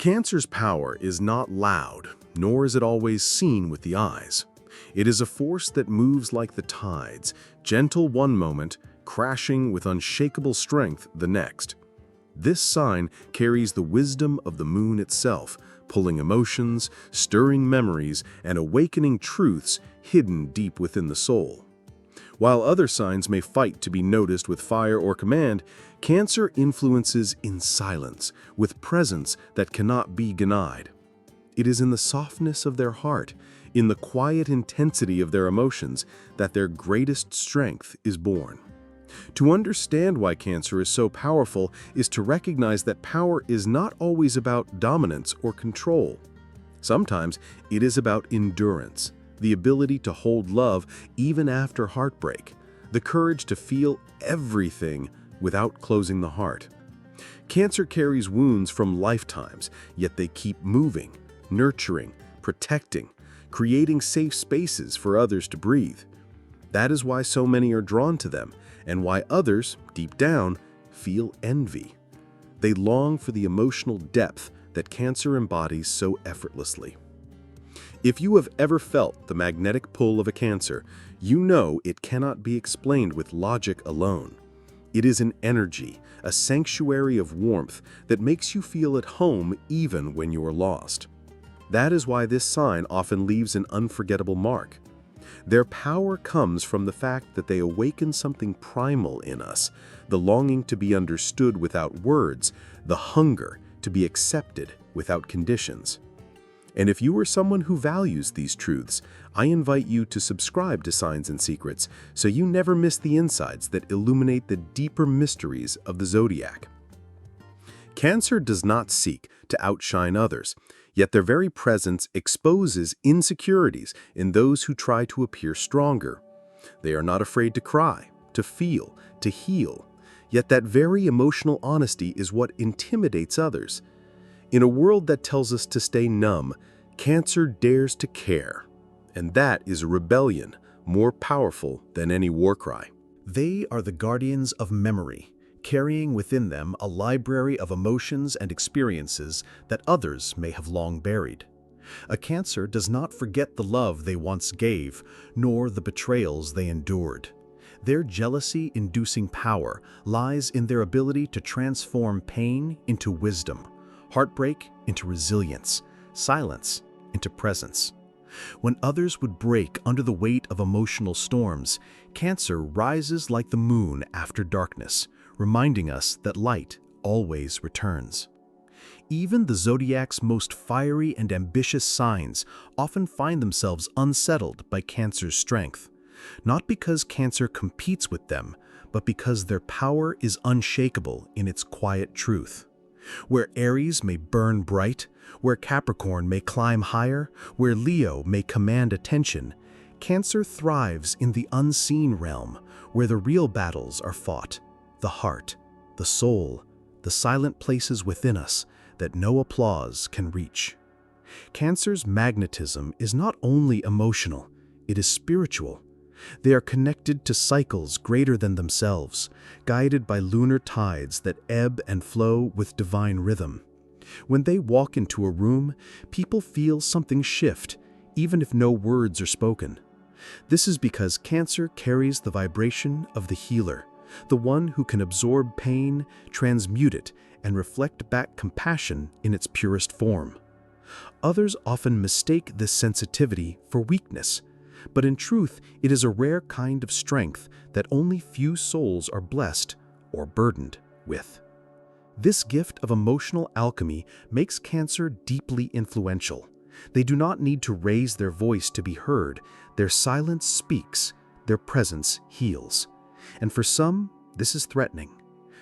Cancer's power is not loud, nor is it always seen with the eyes. It is a force that moves like the tides, gentle one moment, crashing with unshakable strength the next. This sign carries the wisdom of the moon itself, pulling emotions, stirring memories, and awakening truths hidden deep within the soul. While other signs may fight to be noticed with fire or command, Cancer influences in silence, with presence that cannot be denied. It is in the softness of their heart, in the quiet intensity of their emotions, that their greatest strength is born. To understand why Cancer is so powerful is to recognize that power is not always about dominance or control. Sometimes it is about endurance, the ability to hold love even after heartbreak, the courage to feel everything without closing the heart. Cancer carries wounds from lifetimes, yet they keep moving, nurturing, protecting, creating safe spaces for others to breathe. That is why so many are drawn to them, and why others, deep down, feel envy. They long for the emotional depth that Cancer embodies so effortlessly. If you have ever felt the magnetic pull of a Cancer, you know it cannot be explained with logic alone. It is an energy, a sanctuary of warmth that makes you feel at home even when you are lost. That is why this sign often leaves an unforgettable mark. Their power comes from the fact that they awaken something primal in us, the longing to be understood without words, the hunger to be accepted without conditions. And if you are someone who values these truths, I invite you to subscribe to Signs and Secrets so you never miss the insights that illuminate the deeper mysteries of the Zodiac. Cancer does not seek to outshine others, yet their very presence exposes insecurities in those who try to appear stronger. They are not afraid to cry, to feel, to heal, yet that very emotional honesty is what intimidates others. In a world that tells us to stay numb, Cancer dares to care, and that is a rebellion more powerful than any war cry. They are the guardians of memory, carrying within them a library of emotions and experiences that others may have long buried. A Cancer does not forget the love they once gave, nor the betrayals they endured. Their jealousy-inducing power lies in their ability to transform pain into wisdom, heartbreak into resilience, silence into presence. When others would break under the weight of emotional storms, Cancer rises like the moon after darkness, reminding us that light always returns. Even the Zodiac's most fiery and ambitious signs often find themselves unsettled by Cancer's strength, not because Cancer competes with them, but because their power is unshakable in its quiet truth. Where Aries may burn bright, where Capricorn may climb higher, where Leo may command attention, Cancer thrives in the unseen realm, where the real battles are fought, the heart, the soul, the silent places within us that no applause can reach. Cancer's magnetism is not only emotional, it is spiritual. They are connected to cycles greater than themselves, guided by lunar tides that ebb and flow with divine rhythm. When they walk into a room, people feel something shift, even if no words are spoken. This is because Cancer carries the vibration of the healer, the one who can absorb pain, transmute it, and reflect back compassion in its purest form. Others often mistake this sensitivity for weakness, but in truth, it is a rare kind of strength that only few souls are blessed or burdened with. This gift of emotional alchemy makes Cancer deeply influential. They do not need to raise their voice to be heard. Their silence speaks, their presence heals. And for some, this is threatening.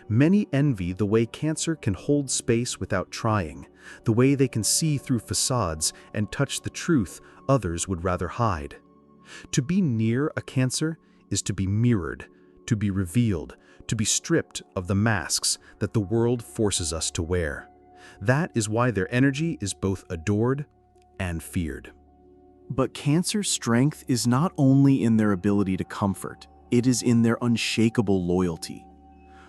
Many envy the way Cancer can hold space without trying, the way they can see through facades and touch the truth others would rather hide. To be near a Cancer is to be mirrored, to be revealed, to be stripped of the masks that the world forces us to wear. That is why their energy is both adored and feared. But Cancer's strength is not only in their ability to comfort, it is in their unshakable loyalty.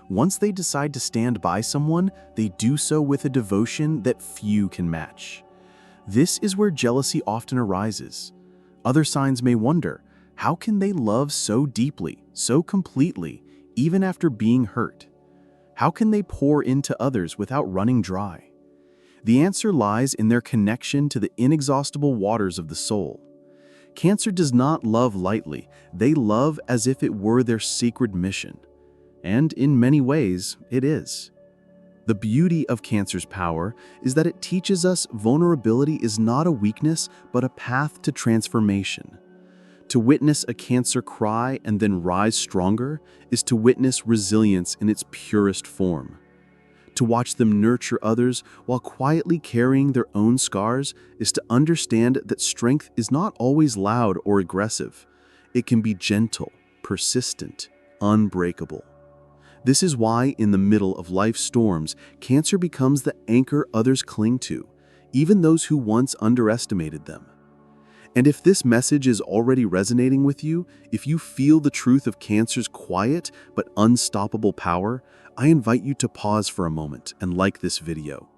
Once they decide to stand by someone, they do so with a devotion that few can match. This is where jealousy often arises. Other signs may wonder, how can they love so deeply, so completely, even after being hurt? How can they pour into others without running dry? The answer lies in their connection to the inexhaustible waters of the soul. Cancer does not love lightly, they love as if it were their sacred mission. And in many ways, it is. The beauty of Cancer's power is that it teaches us vulnerability is not a weakness, but a path to transformation. To witness a Cancer cry and then rise stronger is to witness resilience in its purest form. To watch them nurture others while quietly carrying their own scars is to understand that strength is not always loud or aggressive. It can be gentle, persistent, unbreakable. This is why, in the middle of life's storms, Cancer becomes the anchor others cling to, even those who once underestimated them. And if this message is already resonating with you, if you feel the truth of Cancer's quiet but unstoppable power, I invite you to pause for a moment and like this video.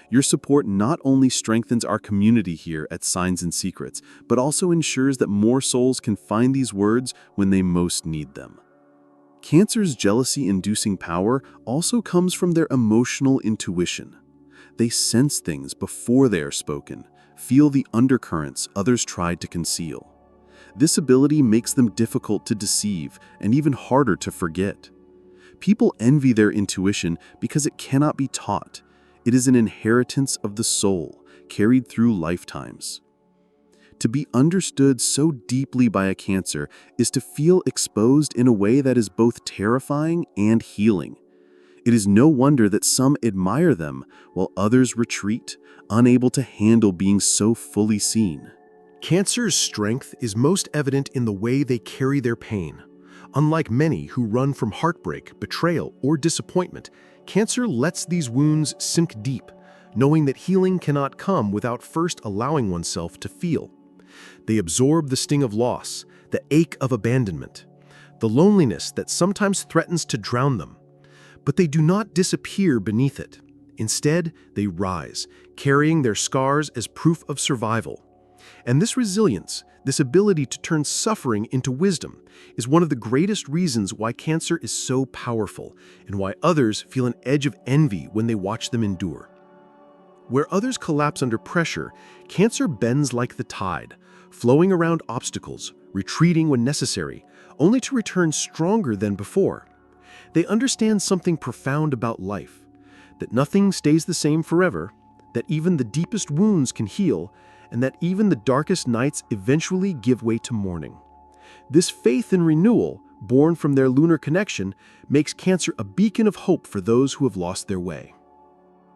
Your support not only strengthens our community here at Signs and Secrets, but also ensures that more souls can find these words when they most need them. Cancer's jealousy-inducing power also comes from their emotional intuition. They sense things before they are spoken, feel the undercurrents others tried to conceal. This ability makes them difficult to deceive and even harder to forget. People envy their intuition because it cannot be taught. It is an inheritance of the soul, carried through lifetimes. To be understood so deeply by a Cancer is to feel exposed in a way that is both terrifying and healing. It is no wonder that some admire them while others retreat, unable to handle being so fully seen. Cancer's strength is most evident in the way they carry their pain. Unlike many who run from heartbreak, betrayal, or disappointment, Cancer lets these wounds sink deep, knowing that healing cannot come without first allowing oneself to feel. They absorb the sting of loss, the ache of abandonment, the loneliness that sometimes threatens to drown them. But they do not disappear beneath it. Instead, they rise, carrying their scars as proof of survival. And this resilience, this ability to turn suffering into wisdom, is one of the greatest reasons why Cancer is so powerful and why others feel an edge of envy when they watch them endure. Where others collapse under pressure, Cancer bends like the tide, flowing around obstacles, retreating when necessary, only to return stronger than before. They understand something profound about life, that nothing stays the same forever, that even the deepest wounds can heal, and that even the darkest nights eventually give way to morning. This faith in renewal, born from their lunar connection, makes Cancer a beacon of hope for those who have lost their way.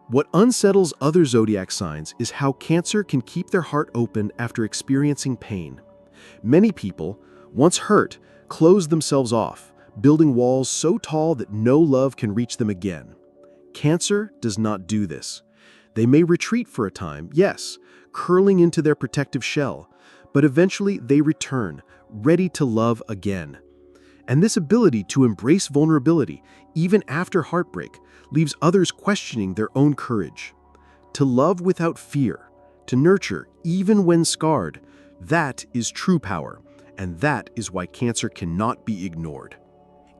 What unsettles other zodiac signs is how Cancer can keep their heart open after experiencing pain. Many people, once hurt, close themselves off, building walls so tall that no love can reach them again. Cancer does not do this. They may retreat for a time, yes, curling into their protective shell, but eventually they return, ready to love again. And this ability to embrace vulnerability, even after heartbreak, leaves others questioning their own courage. To love without fear, to nurture even when scarred, that is true power, and that is why Cancer cannot be ignored.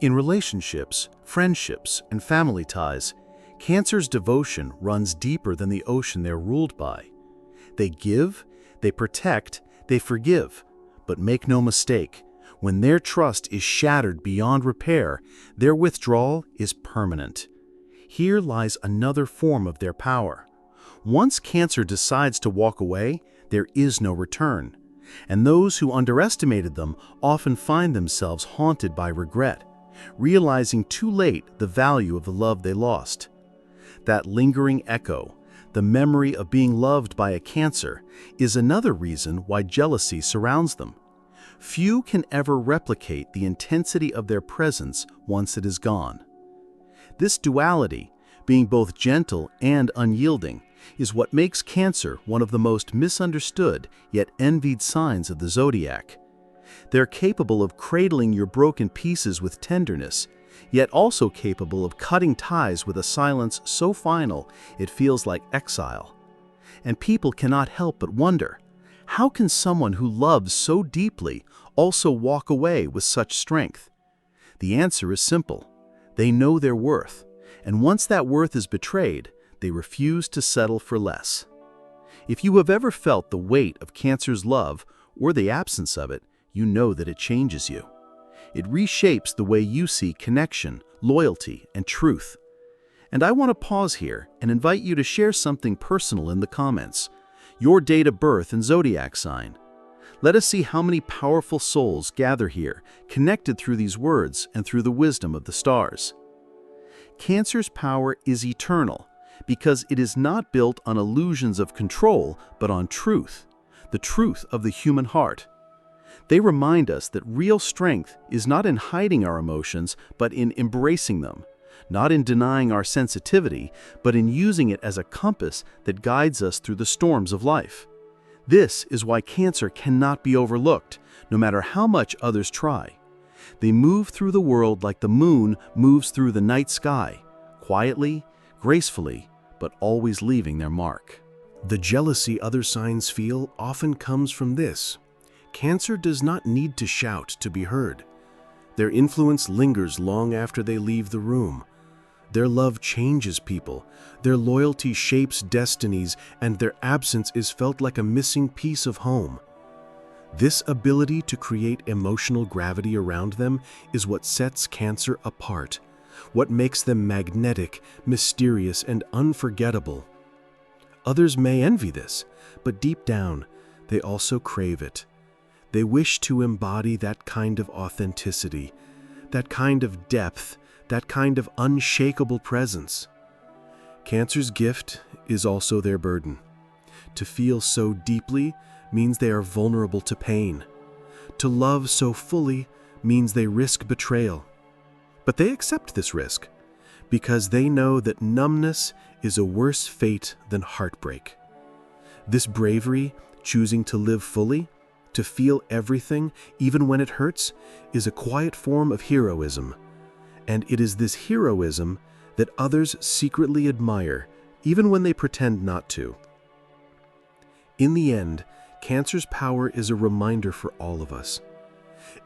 In relationships, friendships, and family ties, Cancer's devotion runs deeper than the ocean they're ruled by. They give, they protect, they forgive, but make no mistake, when their trust is shattered beyond repair, their withdrawal is permanent. Here lies another form of their power. Once Cancer decides to walk away, there is no return. And those who underestimated them often find themselves haunted by regret, realizing too late the value of the love they lost. That lingering echo, the memory of being loved by a Cancer, is another reason why jealousy surrounds them. Few can ever replicate the intensity of their presence once it is gone. This duality, being both gentle and unyielding, is what makes Cancer one of the most misunderstood yet envied signs of the zodiac. They're capable of cradling your broken pieces with tenderness, yet also capable of cutting ties with a silence so final it feels like exile. And people cannot help but wonder, how can someone who loves so deeply also walk away with such strength? The answer is simple. They know their worth, and once that worth is betrayed, they refuse to settle for less. If you have ever felt the weight of Cancer's love, or the absence of it, you know that it changes you. It reshapes the way you see connection, loyalty, and truth. And I want to pause here and invite you to share something personal in the comments. Your date of birth and zodiac sign. Let us see how many powerful souls gather here, connected through these words and through the wisdom of the stars. Cancer's power is eternal because it is not built on illusions of control, but on truth, the truth of the human heart. They remind us that real strength is not in hiding our emotions, but in embracing them, not in denying our sensitivity, but in using it as a compass that guides us through the storms of life. This is why Cancer cannot be overlooked, no matter how much others try. They move through the world like the moon moves through the night sky, quietly, gracefully, but always leaving their mark. The jealousy other signs feel often comes from this. Cancer does not need to shout to be heard. Their influence lingers long after they leave the room. Their love changes people, their loyalty shapes destinies, and their absence is felt like a missing piece of home. This ability to create emotional gravity around them is what sets Cancer apart, what makes them magnetic, mysterious, and unforgettable. Others may envy this, but deep down, they also crave it. They wish to embody that kind of authenticity, that kind of depth, that kind of unshakable presence. Cancer's gift is also their burden. To feel so deeply means they are vulnerable to pain. To love so fully means they risk betrayal. But they accept this risk because they know that numbness is a worse fate than heartbreak. This bravery, choosing to live fully, to feel everything, even when it hurts, is a quiet form of heroism. And it is this heroism that others secretly admire, even when they pretend not to. In the end, Cancer's power is a reminder for all of us.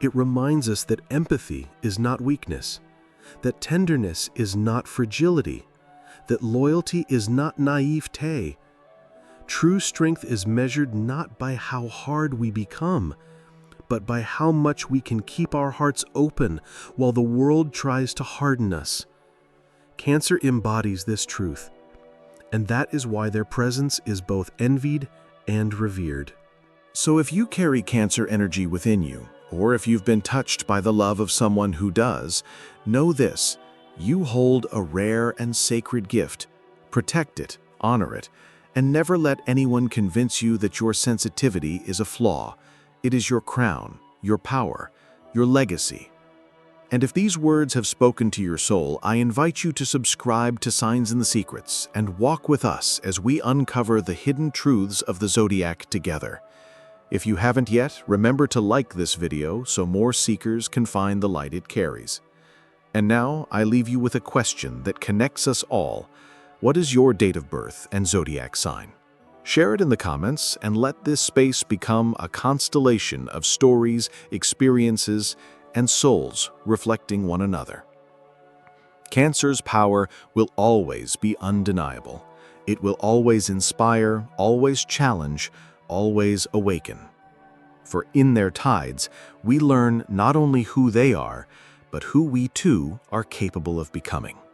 It reminds us that empathy is not weakness, that tenderness is not fragility, that loyalty is not naivete. True strength is measured not by how hard we become, but by how much we can keep our hearts open while the world tries to harden us. Cancer embodies this truth, and that is why their presence is both envied and revered. So if you carry Cancer energy within you, or if you've been touched by the love of someone who does, know this: you hold a rare and sacred gift. Protect it, honor it, and never let anyone convince you that your sensitivity is a flaw. It is your crown, your power, your legacy. And if these words have spoken to your soul, I invite you to subscribe to Signs and the Secrets and walk with us as we uncover the hidden truths of the Zodiac together. If you haven't yet, remember to like this video so more seekers can find the light it carries. And now, I leave you with a question that connects us all. What is your date of birth and zodiac sign? Share it in the comments and let this space become a constellation of stories, experiences, and souls reflecting one another. Cancer's power will always be undeniable. It will always inspire, always challenge, always awaken. For in their tides, we learn not only who they are, but who we too are capable of becoming.